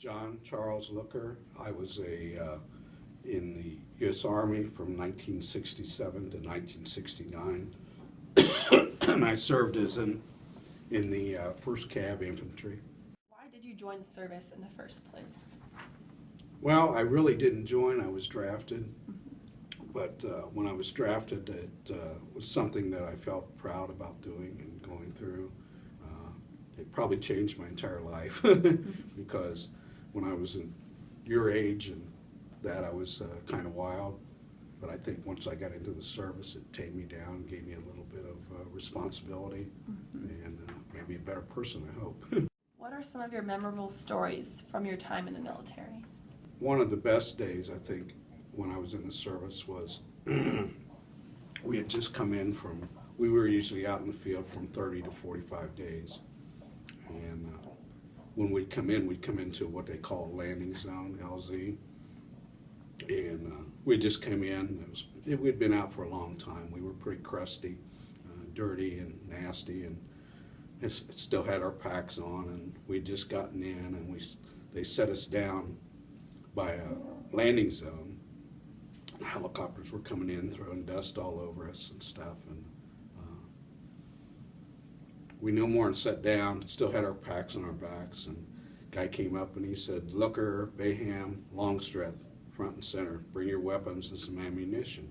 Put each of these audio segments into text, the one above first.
John Charles Looker. I was in the U.S. Army from 1967 to 1969, and I served as in the 1st Cav Infantry. Why did you join the service in the first place? Well, I really didn't join. I was drafted, but when I was drafted, it was something that I felt proud about doing and going through. It probably changed my entire life because when I was in your age and that, I was kind of wild. But I think once I got into the service, it tamed me down, gave me a little bit of responsibility, and made me a better person, I hope. What are some of your memorable stories from your time in the military? One of the best days, I think, when I was in the service was we had just come in from, we were usually out in the field from 30 to 45 days. And when we'd come into what they call landing zone, LZ. And we just came in. We'd been out for a long time. We were pretty crusty, dirty and nasty, and still had our packs on. And we'd just gotten in, and they set us down by a landing zone. Helicopters were coming in, throwing dust all over us and stuff. And we no more than sat down, still had our packs on our backs, and guy came up and he said, "Looker, Bayham, Longstreth, front and center, bring your weapons and some ammunition."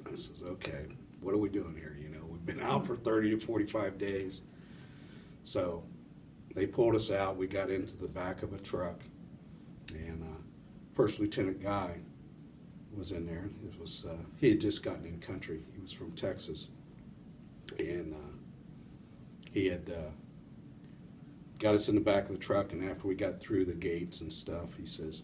I says, okay, what are we doing here? You know, we've been out for 30 to 45 days. So they pulled us out. We got into the back of a truck, and First Lieutenant Guy was in there. He had just gotten in country. He was from Texas, and he had got us in the back of the truck, and after we got through the gates and stuff, he says,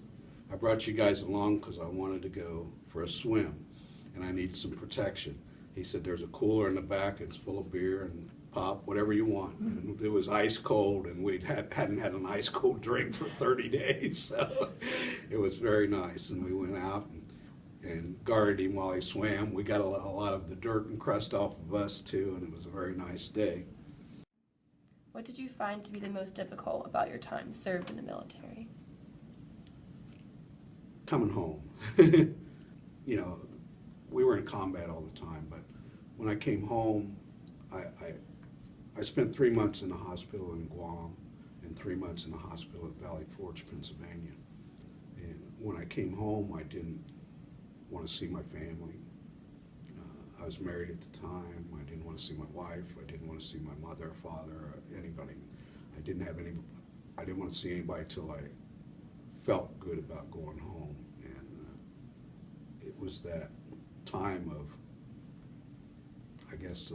"I brought you guys along because I wanted to go for a swim, and I need some protection." He said, "There's a cooler in the back. It's full of beer and pop, whatever you want." And it was ice cold, and we hadn't had an ice cold drink for 30 days, so it was very nice. And we went out and guarded him while he swam. We got a lot of the dirt and crust off of us too, and it was a very nice day. What did you find to be the most difficult about your time served in the military? Coming home. You know, we were in combat all the time, but when I came home, I spent 3 months in a hospital in Guam and 3 months in a hospital at Valley Forge, Pennsylvania. And when I came home, I didn't want to see my family. I was married at the time. I didn't want to see my wife. I didn't want to see my mother, father, or anybody. I didn't want to see anybody till I felt good about going home. And it was that time of, I guess,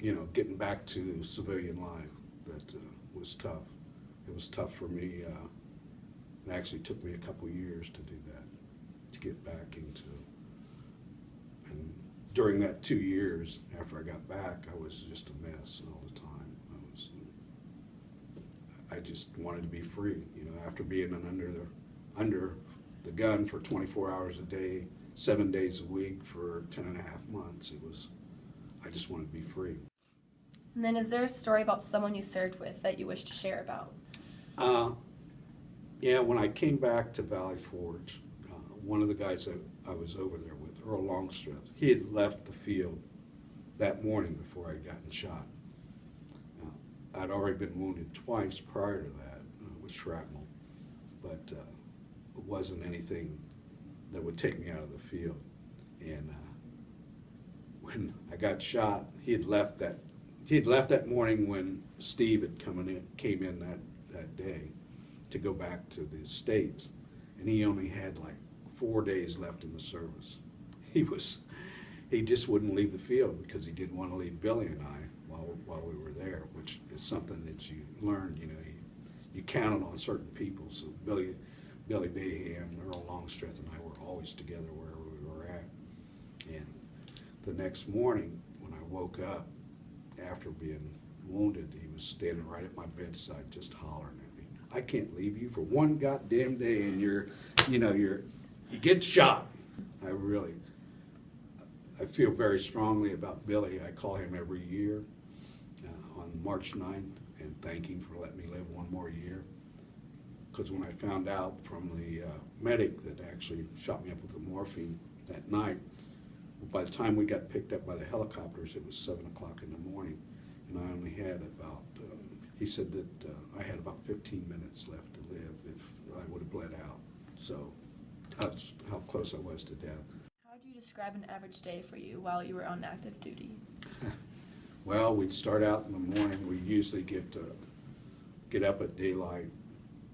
you know, getting back to civilian life that was tough. It was tough for me. It actually took me a couple years to do that, to get back into. And during that 2 years after I got back, I was just a mess all the time. I just wanted to be free. You know, after being under the gun for 24 hours a day, 7 days a week for 10.5 months, I just wanted to be free. And then is there a story about someone you served with that you wish to share about? Yeah, when I came back to Valley Forge, one of the guys that I was over there with, Earl Longstreth, he had left the field that morning before I'd gotten shot. I'd already been wounded twice prior to that with shrapnel, but it wasn't anything that would take me out of the field. And when I got shot, he had left that morning when Steve had came in that day to go back to the States, and he only had like 4 days left in the service. He just wouldn't leave the field because he didn't want to leave Billy and I while we were there, which is something that you learned. You know, you counted on certain people. So Billy Bayham, Earl Longstreth, and I were always together wherever we were at. And the next morning, when I woke up after being wounded, he was standing right at my bedside, just hollering at me, "I can't leave you for one goddamn day, and you get shot." I feel very strongly about Billy. I call him every year on March 9th and thank him for letting me live one more year. because when I found out from the medic that actually shot me up with the morphine that night, by the time we got picked up by the helicopters, it was 7 o'clock in the morning, and I only had about, he said that I had about 15 minutes left to live if I would have bled out. So that's how close I was to death. How would you describe an average day for you while you were on active duty? Well, we'd start out in the morning. We usually get up at daylight,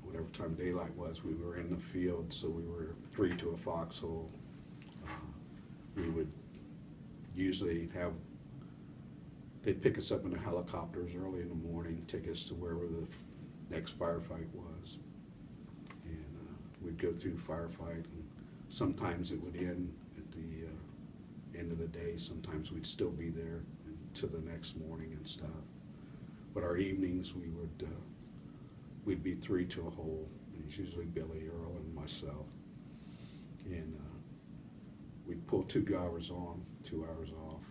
whatever time daylight was. We were in the field, so we were 3 to a foxhole. We would usually they'd pick us up in the helicopters early in the morning, take us to wherever the next firefight was. And we'd go through the firefight, and sometimes it would end at the end of the day. Sometimes we'd still be there to the next morning and stuff. But our evenings, we'd be 3 to a hole. It was usually Billy, Earl, and myself. And we'd pull 2 hours on, 2 hours off,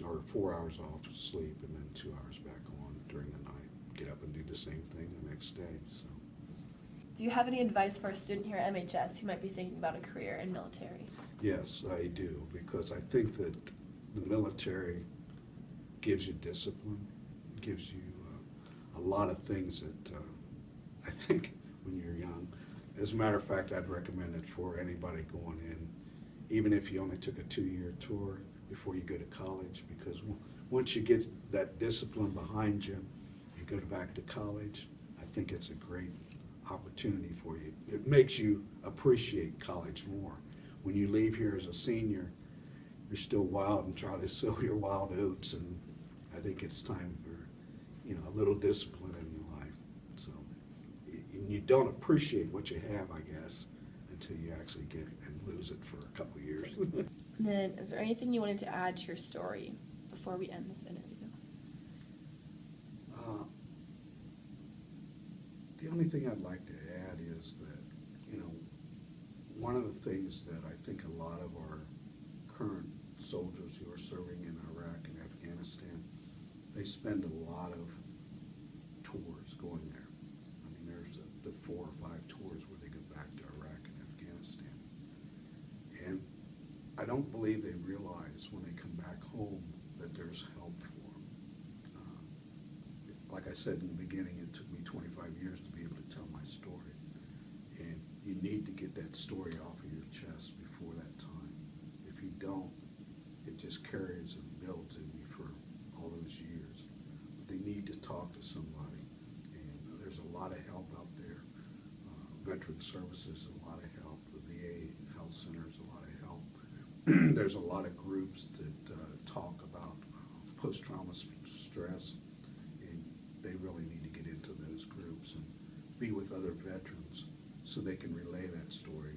or 4 hours off to sleep, and then 2 hours back on during the night. Get up and do the same thing the next day. So. Do you have any advice for a student here at MHS who might be thinking about a career in military? Yes, I do, because I think that the military gives you discipline, gives you a lot of things that I think when you're young. As a matter of fact, I'd recommend it for anybody going in, even if you only took a 2-year tour before you go to college, because once you get that discipline behind you, you go back to college, I think it's a great opportunity for you. It makes you appreciate college more. When you leave here as a senior, you're still wild and try to sow your wild oats, and I think it's time for, a little discipline in your life. So you don't appreciate what you have, I guess, until you actually get and lose it for a couple of years. And then, is there anything you wanted to add to your story before we end this interview? The only thing I'd like to add is that, one of the things that I think a lot of our current soldiers who are serving in Iraq and Afghanistan, they spend a lot of tours going there. I mean, there's the 4 or 5 tours where they go back to Iraq and Afghanistan. And I don't believe they realize when they come back home that there's help for them. Like I said in the beginning, it took me 25 years to be able to tell my story. And you need to get that story off of your chest before that time. If you don't, it just carries and builds in you for all those years. But they need to talk to somebody. And there's a lot of help out there. Veteran Services, a lot of help. The VA Health Centers, a lot of help. There's a lot of groups that talk about post-trauma stress, and they really need to get into those groups and be with other veterans so they can relay that story